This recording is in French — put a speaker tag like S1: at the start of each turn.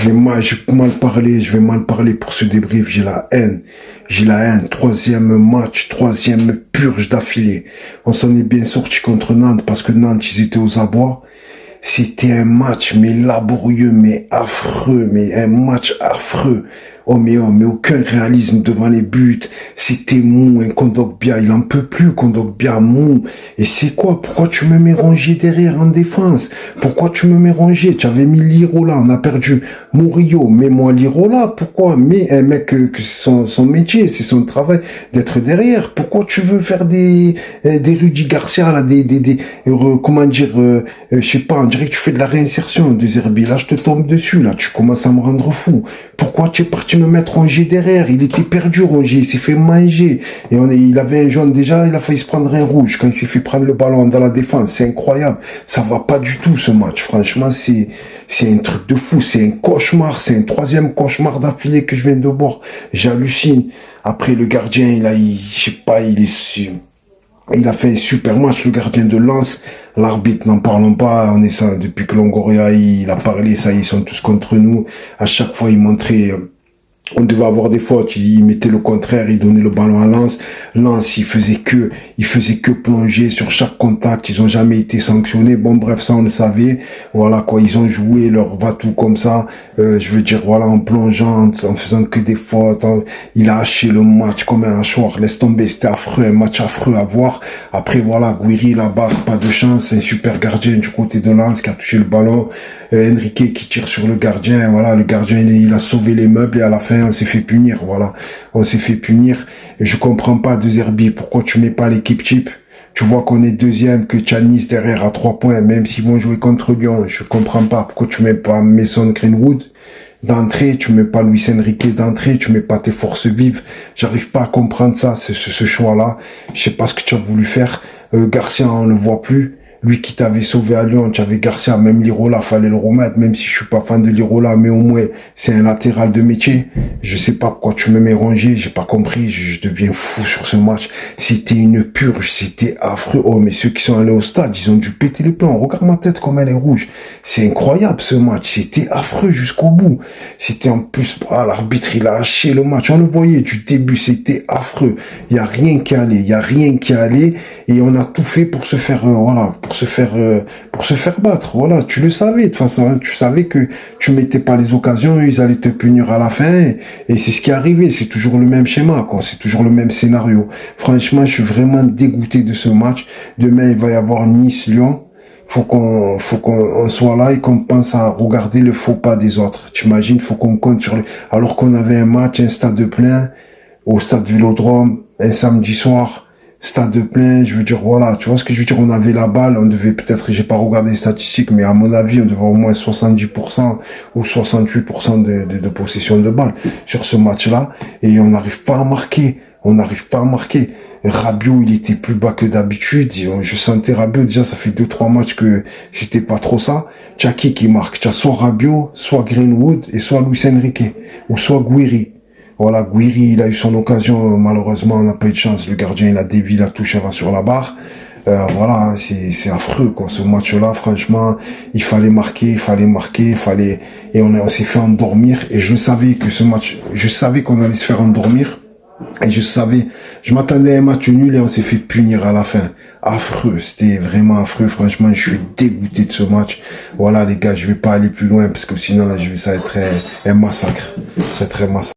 S1: Je vais mal parler, je vais mal parler pour ce débrief, j'ai la haine. J'ai la haine. Troisième match, troisième purge d'affilée. On s'en est bien sorti contre Nantes parce que Nantes, ils étaient aux abois. C'était un match, mais laborieux, mais affreux, mais un match affreux. Oh mais aucun réalisme devant les buts. C'était mou, un Kondogbia, il en peut plus, Kondogbia mou. Et c'est quoi? Pourquoi tu me mets rangé derrière en défense? Pourquoi tu me mets rangé? Tu avais mis Lirola, on a perdu Murillo. Mets-moi Lirola, pourquoi? Mais un mec que c'est son métier, c'est son travail d'être derrière. Pourquoi tu veux faire des Rudy Garcia, là, comment dire, je sais pas, on dirait que tu fais de la réinsertion de Zerbi. Là, je te tombe dessus, là, tu commences à me rendre fou. Pourquoi tu es parti me mettre Rongier derrière? Il était perdu, Rongier, il s'est fait manger. Et il avait un jaune déjà, il a failli se prendre un rouge quand il s'est fait prendre le ballon dans la défense. C'est incroyable. Ça va pas du tout, ce match. Franchement, c'est un truc de fou. C'est un cauchemar. C'est un troisième cauchemar d'affilée que je viens de voir. J'hallucine. Après, le gardien, je sais pas, il a fait un super match, le gardien de Lens. L'arbitre, n'en parlons pas. On est ça, depuis que Longoria, il a parlé, ça, ils sont tous contre nous. À chaque fois, il montrait, on devait avoir des fautes, il mettait le contraire, il donnait le ballon à Lens. Lens, il faisait que plonger sur chaque contact, ils ont jamais été sanctionnés. Bon, bref, ça, on le savait. Voilà, quoi, ils ont joué leur va-tout comme ça. Je veux dire, voilà, en plongeant, en faisant que des fautes. Il a haché le match comme un hachoir. Laisse tomber, c'était affreux, un match affreux à voir. Après, voilà, Guiri, là-bas, pas de chance, c'est un super gardien du côté de Lens qui a touché le ballon. Enrique qui tire sur le gardien, voilà, le gardien, il a sauvé les meubles et à la fin, on s'est fait punir, voilà. On s'est fait punir. Et je comprends pas, De Zerbi, pourquoi tu mets pas l'équipe type? Tu vois qu'on est deuxième, que Tchanis derrière à 3 points, même s'ils vont jouer contre Lyon. Je comprends pas pourquoi tu mets pas Mason Greenwood d'entrée, tu mets pas Luis Enrique d'entrée, tu mets pas tes forces vives. J'arrive pas à comprendre ça, ce choix-là. Je sais pas ce que tu as voulu faire. Garcia, on le voit plus. Lui qui t'avait sauvé à Lyon, tu avais Garcia, même Lirola, fallait le remettre, même si je suis pas fan de Lirola, mais au moins, c'est un latéral de métier. Je sais pas pourquoi tu me mets rangé, j'ai pas compris, je deviens fou sur ce match. C'était une purge, c'était affreux. Oh, mais ceux qui sont allés au stade, ils ont dû péter les plombs. Regarde ma tête comme elle est rouge. C'est incroyable, ce match. C'était affreux jusqu'au bout. C'était en plus, l'arbitre, il a haché le match. On le voyait du début, c'était affreux. Il y a rien qui allait, et on a tout fait pour se faire, pour se faire battre. Voilà, tu le savais de toute façon, hein. Tu savais que tu mettais pas les occasions, ils allaient te punir à la fin, et c'est ce qui est arrivé. C'est toujours le même schéma, quoi. C'est toujours le même scénario. Franchement, je suis vraiment dégoûté de ce match. Demain, il va y avoir Nice-Lyon. Faut qu'on soit là et qu'on pense à regarder le faux pas des autres. T'imagines, faut qu'on compte alors qu'on avait un match, un stade plein, au stade Vélodrome, un samedi soir. Stade plein, je veux dire, voilà, tu vois ce que je veux dire, on avait la balle, on devait peut-être, j'ai pas regardé les statistiques, mais à mon avis, on devait avoir au moins 70% ou 68% de possession de balle sur ce match-là, et on n'arrive pas à marquer, Rabiot, il était plus bas que d'habitude, je sentais Rabiot, déjà, ça fait 2-3 matchs que c'était pas trop ça. T'as qui marque? T'as soit Rabiot, soit Greenwood, et soit Luis Enrique, ou soit Guiri. Voilà, Guiri, il a eu son occasion, malheureusement, on n'a pas eu de chance. Le gardien, il a dévié la touche, elle va sur la barre. Voilà, hein, c'est affreux, quoi. Ce match-là, franchement, il fallait marquer, et on s'est fait endormir. Et je savais que ce match, je savais qu'on allait se faire endormir. Et je m'attendais à un match nul et on s'est fait punir à la fin. Affreux, c'était vraiment affreux. Franchement, je suis dégoûté de ce match. Voilà, les gars, je vais pas aller plus loin parce que sinon, ça va être un massacre. C'est très massacre.